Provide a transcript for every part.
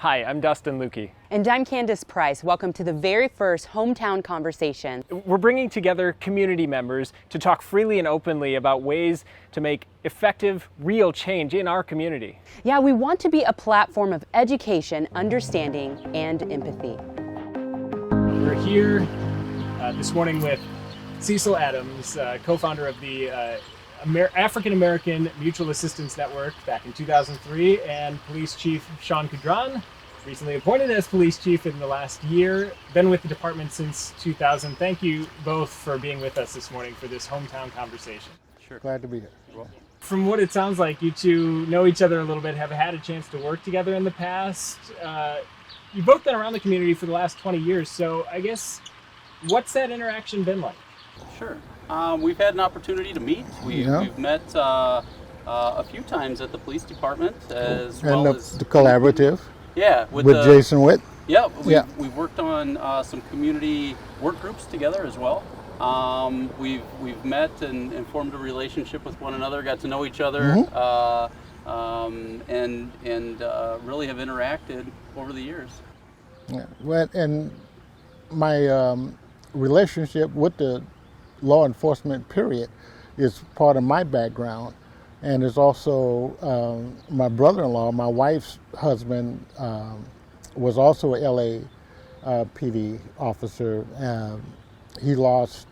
Hi, I'm Dustin Luecke. And I'm Candace Price. Welcome to the very first Hometown Conversation. We're bringing together community members to talk freely and openly about ways to make effective, real change in our community. Yeah, we want to be a platform of education, understanding, and empathy. We're here this morning with Cecil Adams, co-founder of the African American Mutual Assistance Network back in 2003, and Police Chief Shawn Kudron, recently appointed as Police Chief in the last year, been with the department since 2000. Thank you both for being with us this morning for this Hometown Conversation. Sure. Glad to be here. Well, from what it sounds like, you two know each other a little bit, have had a chance to work together in the past. You've both been around the community for the last 20 years, so I guess, what's that interaction been like? Sure. We've had an opportunity to meet. We've met a few times at the police department as well as the collaborative. Yeah, with Jason Witt. Yeah, we've worked on some community work groups together as well. We've met and formed a relationship with one another, got to know each other, and really have interacted over the years. Yeah. Well, and my relationship with the law enforcement period is part of my background, and is also my brother-in-law, my wife's husband, was also a LA PD officer. He lost,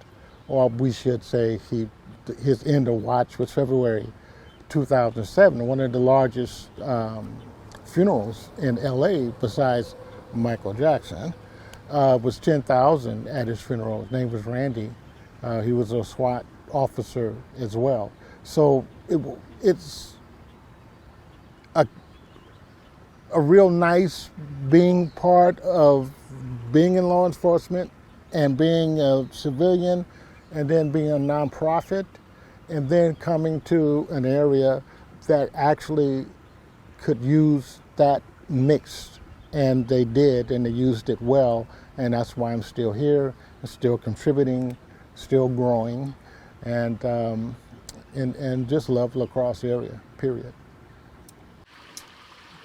or we should say his end of watch was February 2007, one of the largest funerals in LA besides Michael Jackson. Was 10,000 at his funeral. His name was Randy. He was a SWAT officer as well. So it's a real nice being part of being in law enforcement and being a civilian and then being a nonprofit and then coming to an area that actually could use that mix. And they did, and they used it well, and that's why I'm still here, still contributing, still growing, and just love La Crosse area, period.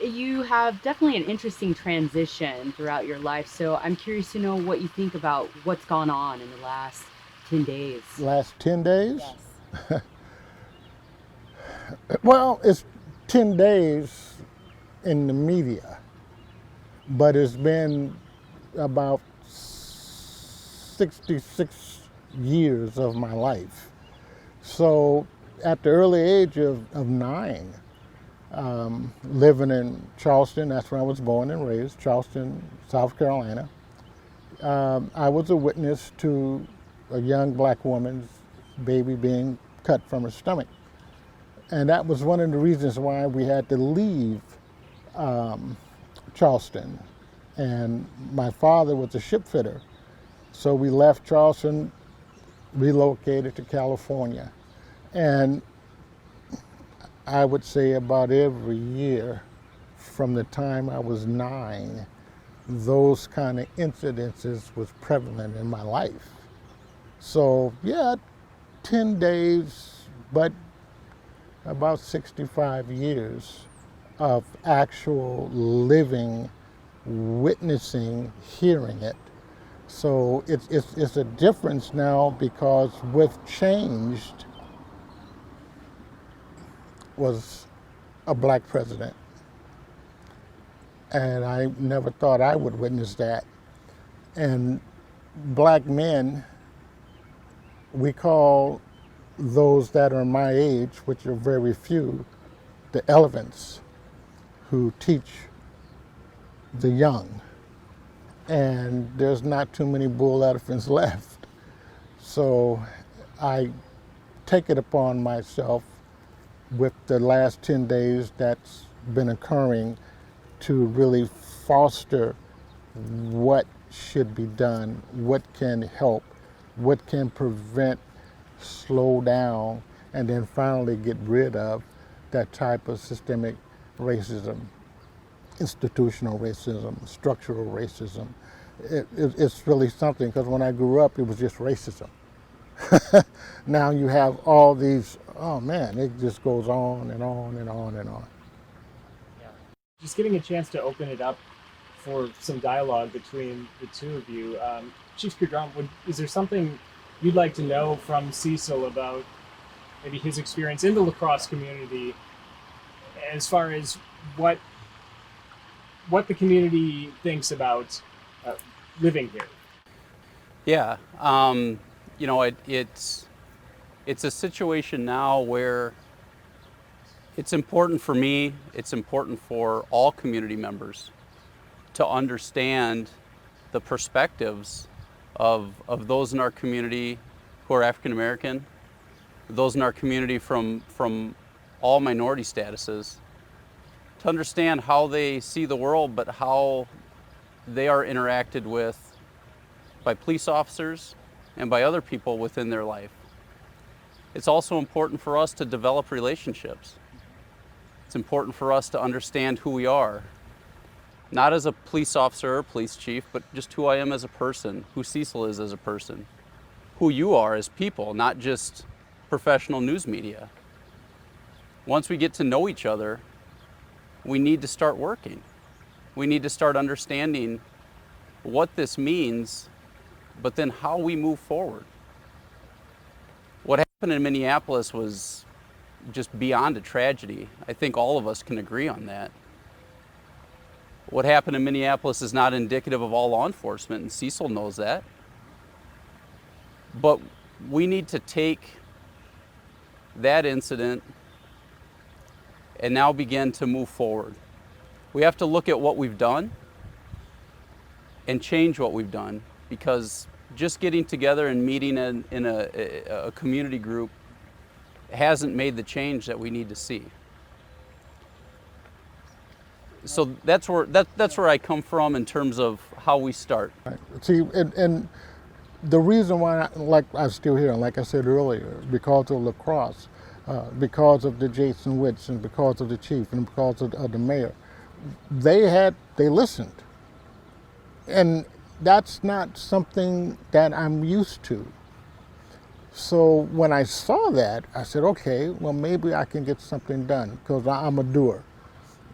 You have definitely an interesting transition throughout your life, so I'm curious to know what you think about what's gone on in the last 10 days. Last 10 days? Yes. Well, it's 10 days in the media, but it's been about 66 years of my life. So at the early age of 9, living in Charleston, that's where I was born and raised, Charleston, South Carolina, I was a witness to a young black woman's baby being cut from her stomach. And that was one of the reasons why we had to leave Charleston. And my father was a ship fitter. So we left Charleston, relocated to California. And I would say about every year from the time I was 9, those kind of incidences was prevalent in my life. So yeah, 10 days, but about 65 years of actual living, witnessing, hearing it. So it's a difference now because with changed was a black president. And I never thought I would witness that. And black men, we call those that are my age, which are very few, the elephants who teach the young. And there's not too many bull elephants left. So I take it upon myself with the last 10 days that's been occurring to really foster what should be done, what can help, what can prevent, slow down, and then finally get rid of that type of systemic racism, institutional racism, structural racism. It's really something, because when I grew up, it was just racism. Now you have all these, oh man, it just goes on and on and on and on. Yeah. Just getting a chance to open it up for some dialogue between the two of you. Chief Kudron, is there something you'd like to know from Cecil about maybe his experience in the lacrosse community, as far as what the community thinks about living here? Yeah, you know, it's a situation now where it's important for me, it's important for all community members to understand the perspectives of those in our community who are African American, those in our community from all minority statuses, to understand how they see the world, but how they are interacted with by police officers and by other people within their life. It's also important for us to develop relationships. It's important for us to understand who we are, not as a police officer or police chief, but just who I am as a person, who Cecil is as a person, who you are as people, not just professional news media. Once we get to know each other, we need to start working. We need to start understanding what this means, but then how we move forward. What happened in Minneapolis was just beyond a tragedy. I think all of us can agree on that. What happened in Minneapolis is not indicative of all law enforcement, and Cecil knows that. But we need to take that incident and now begin to move forward. We have to look at what we've done and change what we've done, because just getting together and meeting in a community group hasn't made the change that we need to see. So that's where I come from in terms of how we start. Right. See, and the reason why, I'm still here, like I said earlier, because of lacrosse, because of the Jason Witts, and because of the chief, and because of the mayor, they listened, and that's not something that I'm used to. So when I saw that, I said, okay, well, maybe I can get something done, because I'm a doer.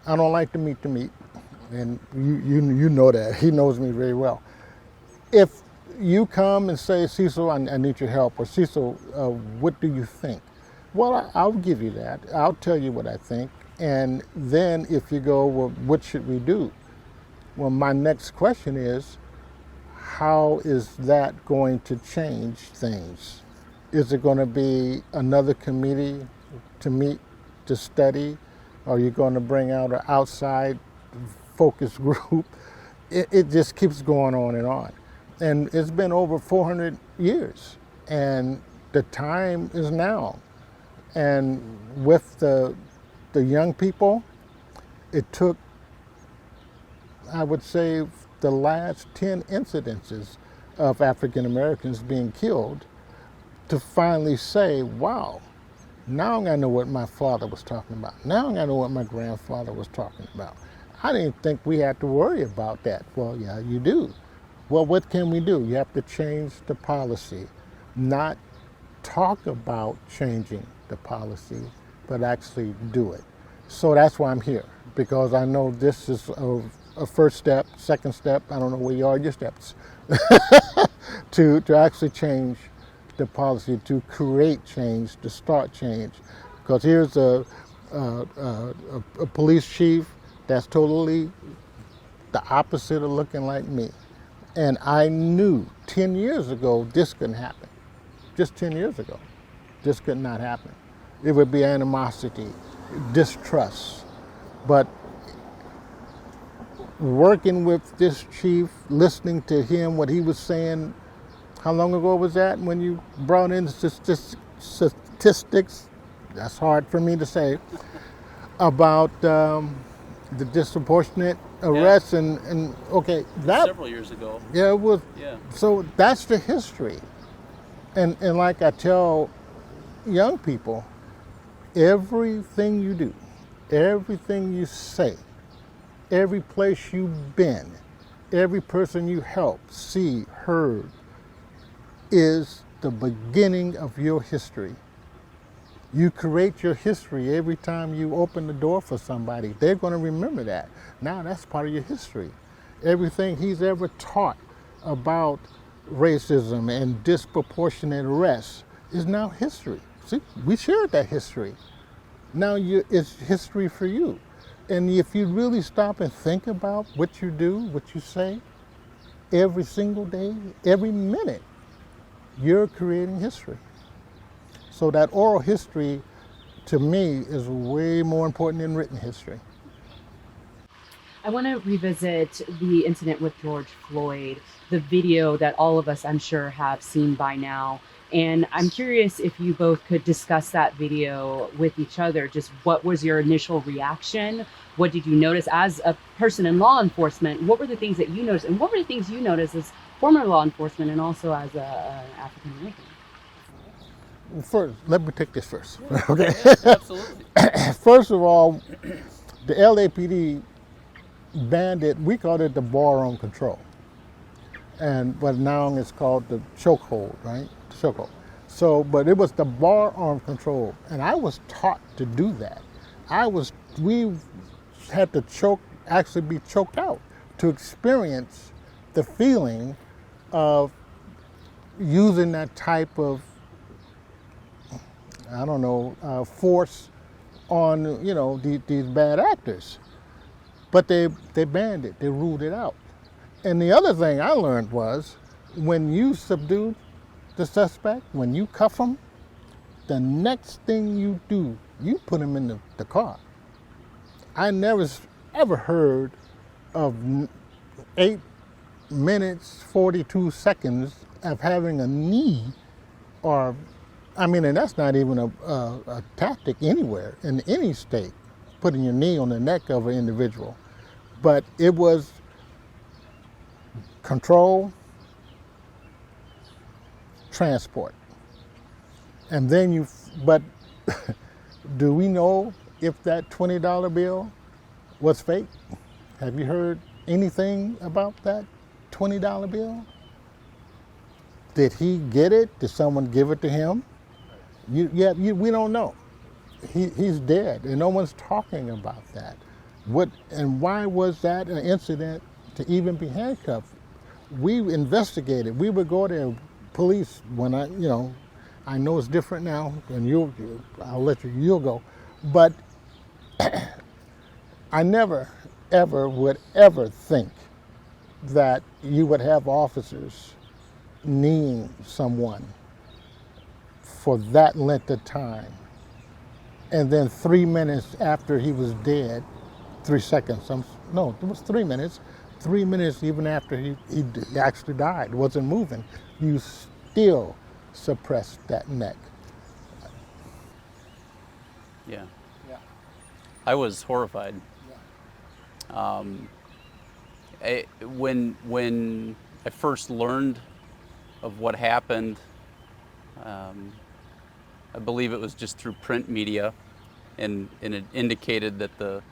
I don't like to meet the meat, and you know that. He knows me very well. If you come and say, Cecil, I need your help, or Cecil, what do you think? Well, I'll give you that. I'll tell you what I think. And then if you go, well, what should we do? Well, my next question is, how is that going to change things? Is it going to be another committee to meet, to study? Are you going to bring out an outside focus group? It just keeps going on and on. And it's been over 400 years, and the time is now. And with the young people, it took, I would say, the last 10 incidences of African Americans being killed to finally say, wow, now I know what my father was talking about. Now I know what my grandfather was talking about. I didn't think we had to worry about that. Well, yeah, you do. Well, what can we do? You have to change the policy, not talk about changing the policy, but actually do it. So that's why I'm here, because I know this is a first step, second step, I don't know where you are, your steps, to actually change the policy, to create change, to start change. Because here's a police chief that's totally the opposite of looking like me. And I knew 10 years ago this couldn't happen. Just 10 years ago, this could not happen. It would be animosity, distrust. But working with this chief, listening to him, what he was saying, how long ago was that when you brought in statistics, that's hard for me to say, about the disproportionate arrests, and okay, that several years ago. Yeah, it was. Yeah. So that's the history. And like I tell young people, everything you do, everything you say, every place you've been, every person you helped, see, heard, is the beginning of your history. You create your history every time you open the door for somebody. They're going to remember that. Now that's part of your history. Everything he's ever taught about racism and disproportionate arrests is now history. See, we shared that history. Now it's history for you. And if you really stop and think about what you do, what you say, every single day, every minute, you're creating history. So that oral history, to me, is way more important than written history. I want to revisit the incident with George Floyd, the video that all of us, I'm sure, have seen by now. And I'm curious if you both could discuss that video with each other. Just what was your initial reaction? What did you notice as a person in law enforcement? What were the things that you noticed? And what were the things you noticed as former law enforcement and also as an African American? First, let me take this first. Okay. Absolutely. First of all, the LAPD banned it. We called it the bar-arm control, but now it's called the chokehold, right? Chokehold. So, but it was the bar-arm control, and I was taught to do that. We had to actually be choked out to experience the feeling of using that type of, force on, these bad actors. But they banned it, they ruled it out. And the other thing I learned was, when you subdue the suspect, when you cuff him, the next thing you do, you put him in the car. I never ever heard of 8 minutes, 42 seconds of having a knee, and that's not even a tactic anywhere in any state, putting your knee on the neck of an individual. But it was control, transport. And then but do we know if that $20 bill was fake? Have you heard anything about that $20 bill? Did he get it? Did someone give it to him? We don't know. He's dead, and no one's talking about that. And why was that an incident to even be handcuffed? We investigated. We would go to police when I know it's different now, and you'll go. But I never, ever would ever think that you would have officers kneeing someone for that length of time. And then 3 minutes after he was dead, 3 seconds, no, it was 3 minutes. 3 minutes even after he actually died, wasn't moving, you still suppressed that neck. Yeah. I was horrified. When I first learned of what happened, I believe it was just through print media, and it indicated that the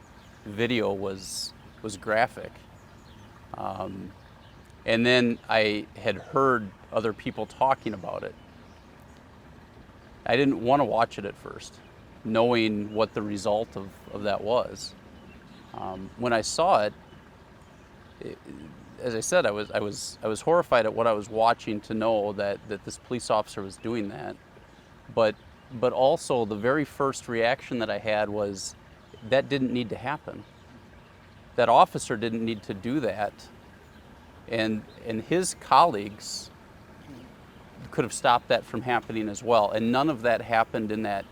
video was graphic. And then I had heard other people talking about it. I didn't want to watch it at first, knowing what the result of that was. When I saw it, as I said, I was horrified at what I was watching, to know that this police officer was doing that. But also the very first reaction that I had was, that didn't need to happen. That officer didn't need to do that. And his colleagues could have stopped that from happening as well. And none of that happened in that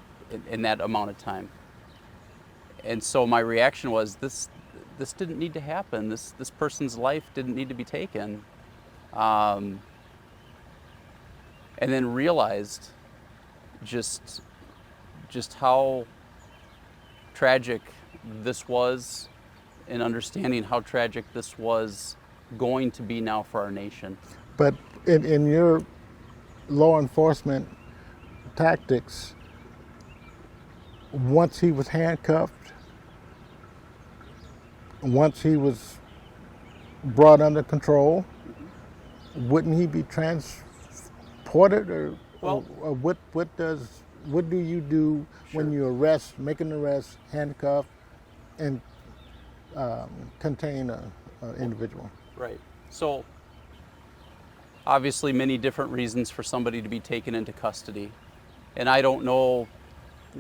amount of time. And so my reaction was, this didn't need to happen. This person's life didn't need to be taken. And then realized just how tragic this was, and understanding how tragic this was going to be now for our nation. But in your law enforcement tactics, once he was handcuffed, once he was brought under control, wouldn't he be transported, or what do you do when you make an arrest, handcuff, and contain individual. Right. So obviously many different reasons for somebody to be taken into custody. And I don't know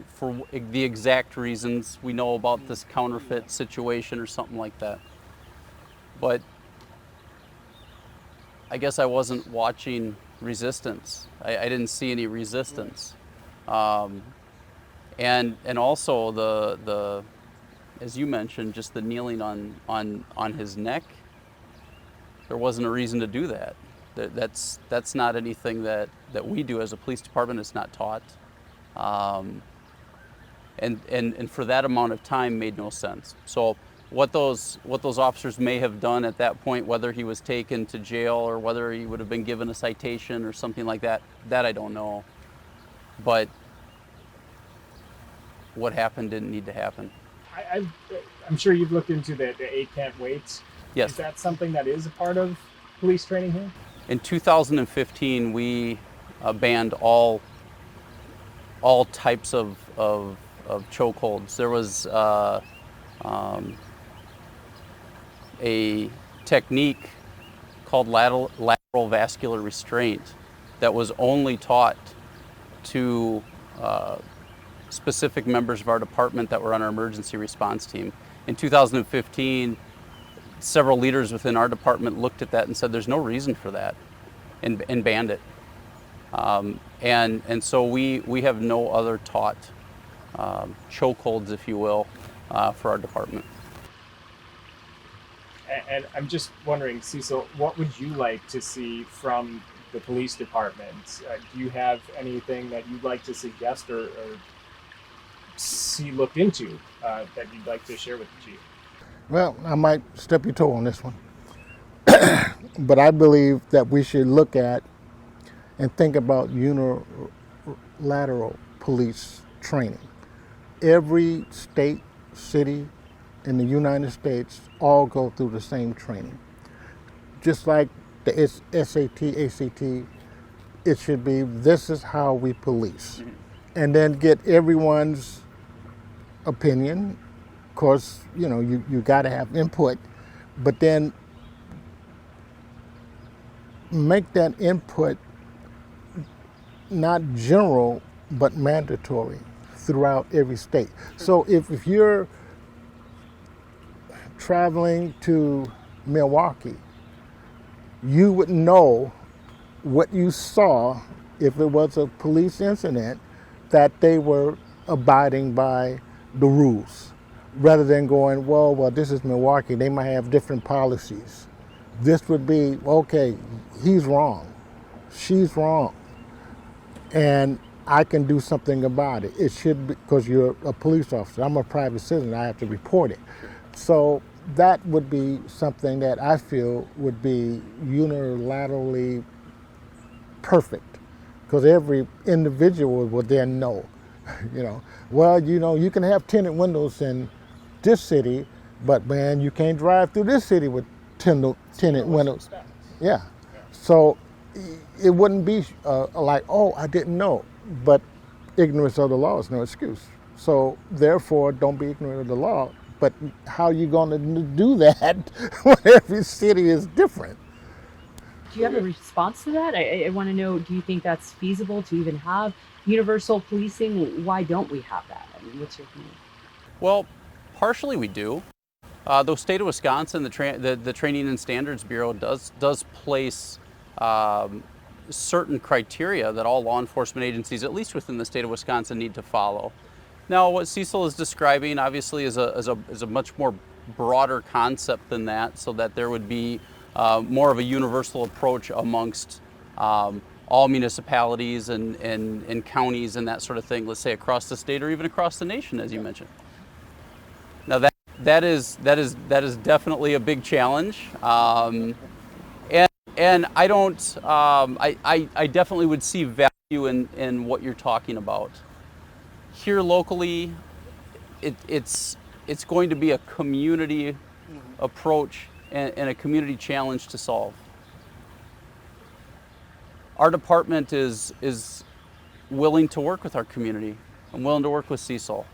for the exact reasons. We know about this counterfeit situation or something like that. But I guess I wasn't watching resistance. I didn't see any resistance. And also the as you mentioned, just the kneeling on his neck. There wasn't a reason to do that. That's not anything that we do as a police department. It's not taught. And for that amount of time made no sense. So what those officers may have done at that point, whether he was taken to jail or whether he would have been given a citation or something like that I don't know. But what happened didn't need to happen. I'm sure you've looked into the 8 can't wait. Yes. Is that something that is a part of police training here? In 2015, we banned all types of chokeholds. There was a technique called lateral vascular restraint that was only taught to specific members of our department that were on our emergency response team. In 2015, several leaders within our department looked at that and said there's no reason for that and banned it. And so we have no other taught chokeholds, if you will, for our department. And I'm just wondering, Cecil, what would you like to see from the police department? Do you have anything that you'd like to suggest or see looked into that you'd like to share with the chief? Well, I might step your toe on this one. But I believe that we should look at and think about unilateral police training. Every state, city in the United States all go through the same training. Just like the SAT, ACT, it should be, this is how we police. And then get everyone's opinion. Of course, you got to have input, but then make that input not general, but mandatory throughout every state. So if you're traveling to Milwaukee, you would know what you saw if it was a police incident, that they were abiding by the rules, rather than going, well, this is Milwaukee, they might have different policies. This would be, okay, he's wrong, she's wrong, and I can do something about it. It should be, because you're a police officer, I'm a private citizen, I have to report it. So that would be something that I feel would be unilaterally perfect, because every individual would then know, you can have tinted windows in this city, but man, you can't drive through this city with tinted windows. Yeah. So it wouldn't be like, oh, I didn't know, but ignorance of the law is no excuse. So therefore, don't be ignorant of the law. But how are you going to do that when every city is different? Do you have a response to that? I want to know, do you think that's feasible to even have universal policing? Why don't we have that? I mean, what's your opinion? Well, partially we do. The state of Wisconsin, the Training and Standards Bureau does place certain criteria that all law enforcement agencies, at least within the state of Wisconsin, need to follow. Now, what Cecil is describing, obviously, is a much more broader concept than that, so that there would be more of a universal approach amongst all municipalities and counties and that sort of thing. Let's say across the state or even across the nation, as you mentioned. Now, that is definitely a big challenge, and I don't. I definitely would see value in what you're talking about. Here locally, it's going to be a community approach and a community challenge to solve. Our department is willing to work with our community and willing to work with Cecil.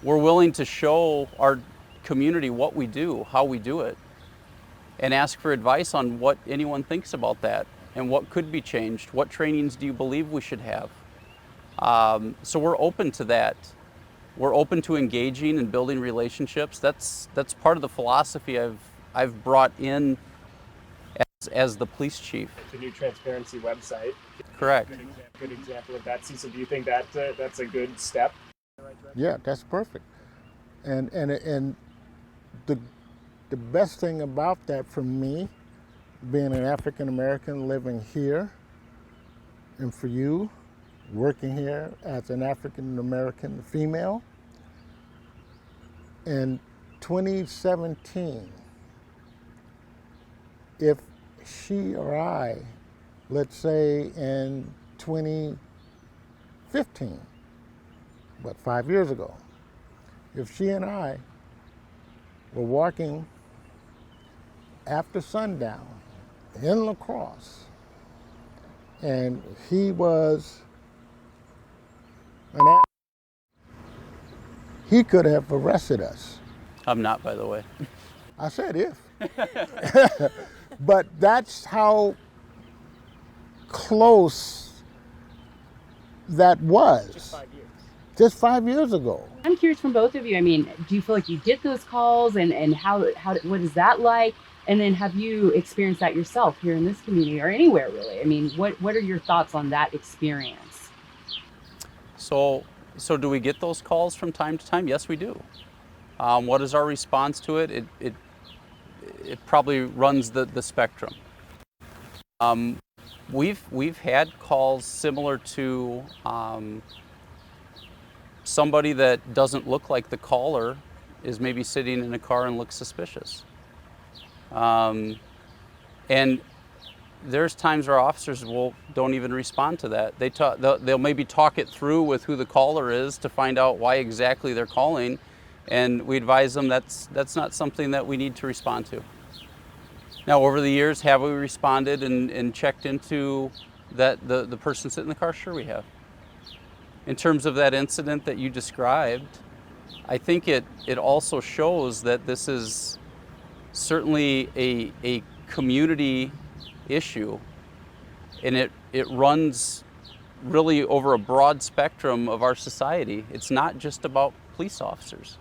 We're willing to show our community what we do, how we do it. and ask for advice on what anyone thinks about that and what could be changed. What trainings do you believe we should have? So we're open to that. We're open to engaging and building relationships. That's part of the philosophy I've brought in as the police chief. The new transparency website. Correct. Good example of that. Cecil, do you think that that's a good step? Yeah, that's perfect. And the best thing about that for me, being an African American living here, and for you, working here as an African American female, in 2017, if she or I, let's say in 2015, but 5 years ago, if she and I were walking after sundown in La Crosse, and he was he could have arrested us. I'm not, by the way. I said if. But that's how close that was. Just 5 years. Just 5 years ago. I'm curious from both of you. I mean, do you feel like you get those calls, and how what is that like? And then have you experienced that yourself here in this community or anywhere really? I mean, what are your thoughts on that experience? So do we get those calls from time to time? Yes, we do. What is our response to it? It probably runs the spectrum. We've had calls similar to somebody that doesn't look like the caller is maybe sitting in a car and looks suspicious. And there's times where officers don't even respond to that. They'll maybe talk it through with who the caller is to find out why exactly they're calling, and we advise them that's not something that we need to respond to. Now, over the years, have we responded and checked into that the person sitting in the car? Sure, we have. In terms of that incident that you described, I think it also shows that this is certainly a community issue, and it runs really over a broad spectrum of our society. It's not just about police officers.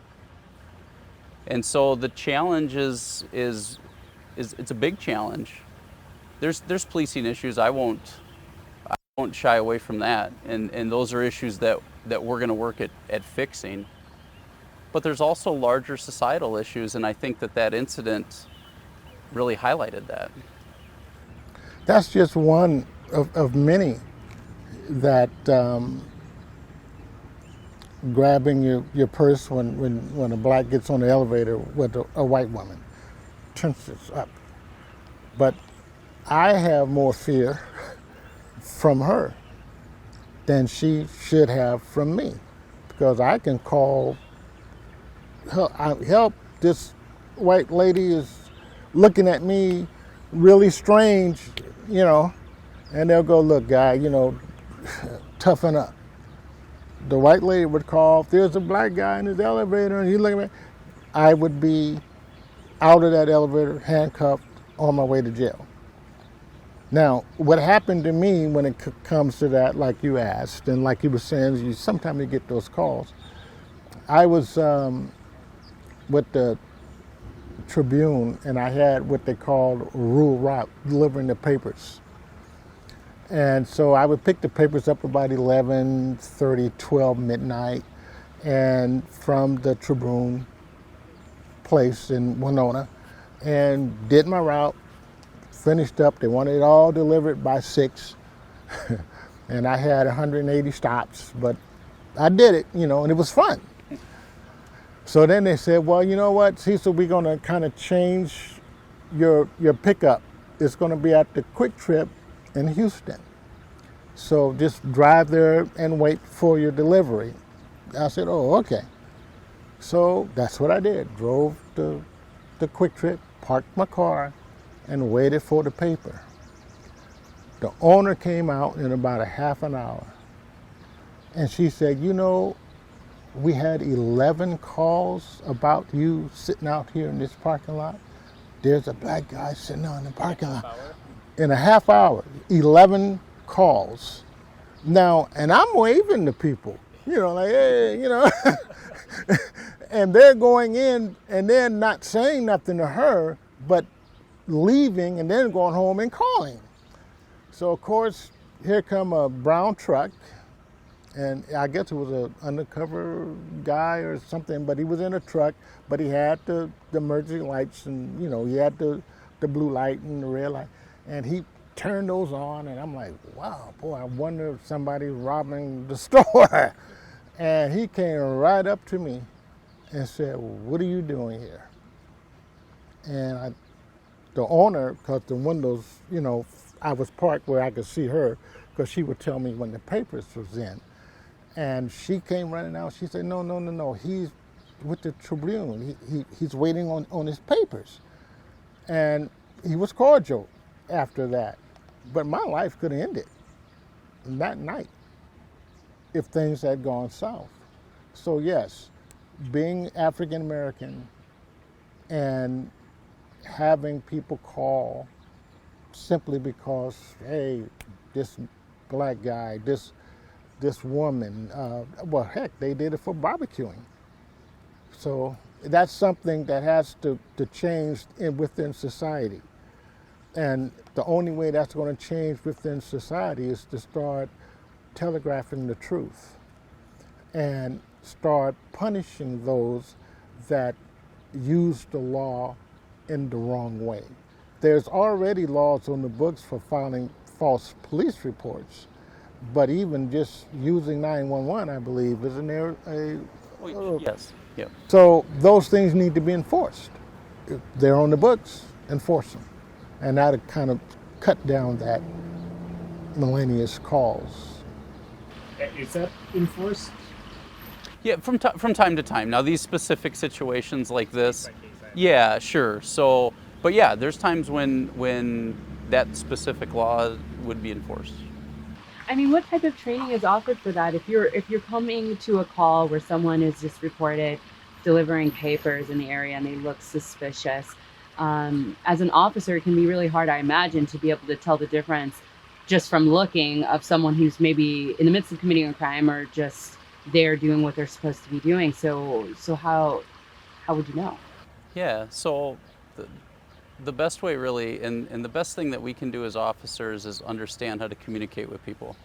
And so the challenge is it's a big challenge. There's policing issues. I won't shy away from that, and those are issues that we're going to work at fixing. But there's also larger societal issues, and I think that incident really highlighted that. That's just one of many that grabbing your purse when a black gets on the elevator with a white woman, tenses up. But I have more fear from her than she should have from me, because I can call help. This white lady is looking at me really strange, and they'll go, look, guy, toughen up. The white lady would call, if there's a black guy in his elevator and he's looking at me, I would be out of that elevator, handcuffed, on my way to jail. Now, what happened to me when it comes to that, like you asked, and like you were saying, sometimes you get those calls. I was with the Tribune, and I had what they called rural route, delivering the papers. And so I would pick the papers up about 11:30, 12 midnight, and from the Tribune place in Winona, and did my route, finished up. They wanted it all delivered by 6, and I had 180 stops, but I did it, and it was fun. So then they said, well, you know what, Cecil, we're going to kind of change your pickup. It's going to be at the Quick Trip in Houston. So just drive there and wait for your delivery. I said, oh, okay. So that's what I did. Drove the Quick Trip, parked my car, and waited for the paper. The owner came out in about a half an hour, and she said, we had 11 calls about you sitting out here in this parking lot. there's a black guy sitting on the parking lot. In a half hour, 11 calls. Now, and I'm waving to people, like, hey, and they're going in and they're not saying nothing to her, but leaving and then going home and calling. So, of course, here come a brown truck, and I guess it was an undercover guy or something, but he was in a truck, but he had the emergency lights, and, he had the blue light and the red light, and he turned those on, and I'm like, wow, boy, I wonder if somebody's robbing the store. And he came right up to me and said, what are you doing here? And the owner, because the windows, I was parked where I could see her, because she would tell me when the papers was in. And she came running out. She said, no, he's with the Tribune. He's waiting on his papers. And he was cordial after that. But my life could have ended that night if things had gone south. So yes, being African American and having people call simply because, hey, this black guy, this woman, well, heck, they did it for barbecuing. So that's something that has to change within society. And the only way that's going to change within society is to start telegraphing the truth and start punishing those that use the law in the wrong way. There's already laws on the books for filing false police reports, but even just using 911, I believe, isn't there Yes. Yeah. So those things need to be enforced. If they're on the books, enforce them. And that'll kind of cut down that millennious calls. Is that enforced? Yeah, from time to time. Now, these specific situations like this, yeah, sure. So, but yeah, there's times when that specific law would be enforced. I mean, what type of training is offered for that? If you're coming to a call where someone is just reported delivering papers in the area and they look suspicious, as an officer, it can be really hard, I imagine, to be able to tell the difference just from looking of someone who's maybe in the midst of committing a crime or just there doing what they're supposed to be doing. So how would you know? Yeah, so the best way really, and the best thing that we can do as officers is understand how to communicate with people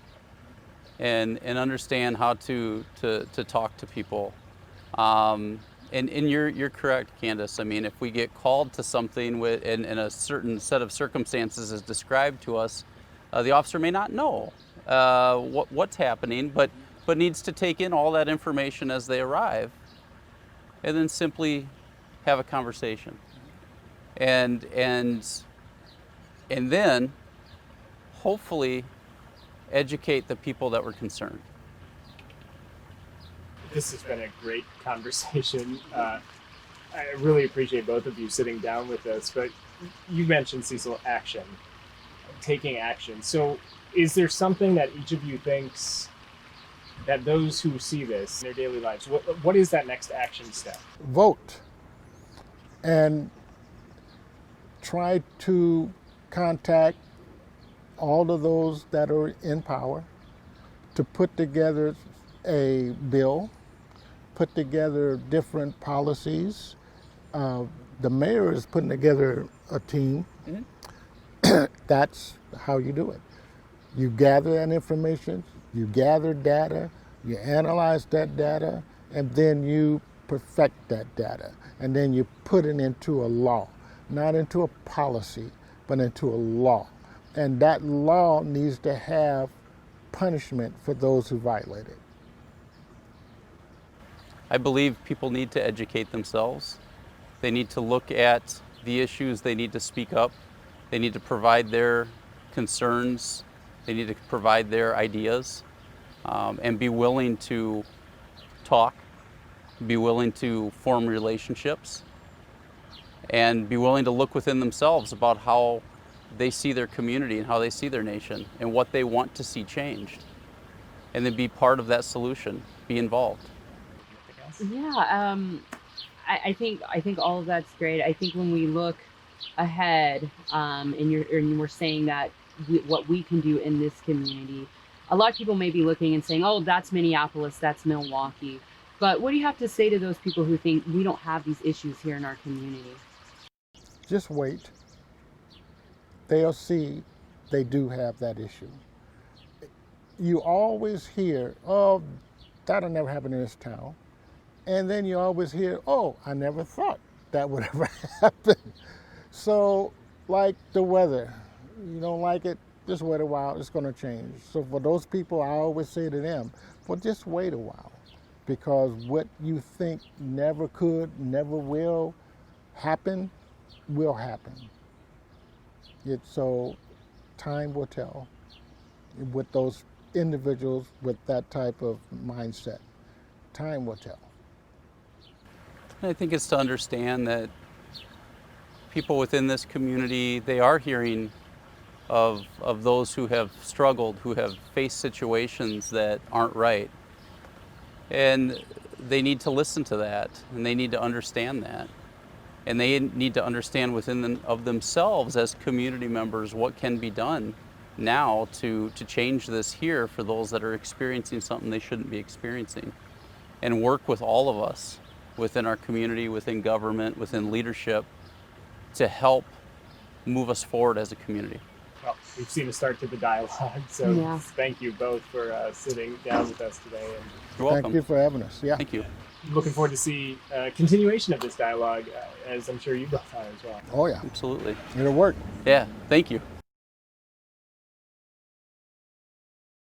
and understand how to talk to people. And you're correct, Candace. I mean, if we get called to something in a certain set of circumstances as described to us, the officer may not know what's happening, but needs to take in all that information as they arrive, and then simply have a conversation, and then hopefully educate the people that were concerned. This has been a great conversation. I really appreciate both of you sitting down with us, but you mentioned, Cecil, action, taking action. So is there something that each of you thinks that those who see this in their daily lives, what is that next action step? Vote and try to contact all of those that are in power to put together a bill, put together different policies. The mayor is putting together a team. Mm-hmm. That's how you do it. You gather that information, you gather data, you analyze that data, and then you perfect that data. And then you put it into a law, not into a policy, but into a law. And that law needs to have punishment for those who violate it. I believe people need to educate themselves. They need to look at the issues, they need to speak up, they need to provide their concerns, they need to provide their ideas, and be willing to talk, be willing to form relationships, and be willing to look within themselves about how they see their community and how they see their nation and what they want to see changed, and then be part of that solution, be involved. Yeah, I think all of that's great. I think when we look ahead, and you were saying that what we can do in this community. A lot of people may be looking and saying, "Oh, that's Minneapolis, that's Milwaukee." But what do you have to say to those people who think we don't have these issues here in our community? Just wait. They'll see they do have that issue. You always hear, "Oh, that'll never happen in this town." And then you always hear, "Oh, I never thought that would ever happen." So, like the weather, you don't like it, just wait a while, it's going to change. So for those people, I always say to them, well, just wait a while, because what you think never could, never will happen. So time will tell with those individuals with that type of mindset. Time will tell. I think it's to understand that people within this community, they are hearing of those who have struggled, who have faced situations that aren't right. And they need to listen to that, and they need to understand that. And they need to understand within of themselves as community members what can be done now to change this here for those that are experiencing something they shouldn't be experiencing. And work with all of us within our community, within government, within leadership, to help move us forward as a community. Well, we've seen a start to the dialogue, so Yeah. thank you both for sitting down with us today. And You're welcome. Thank you for having us. Yeah. Thank you. looking forward to see continuation of this dialogue, as I'm sure you both are as well. Oh, yeah. Absolutely. It'll work. Yeah, thank you.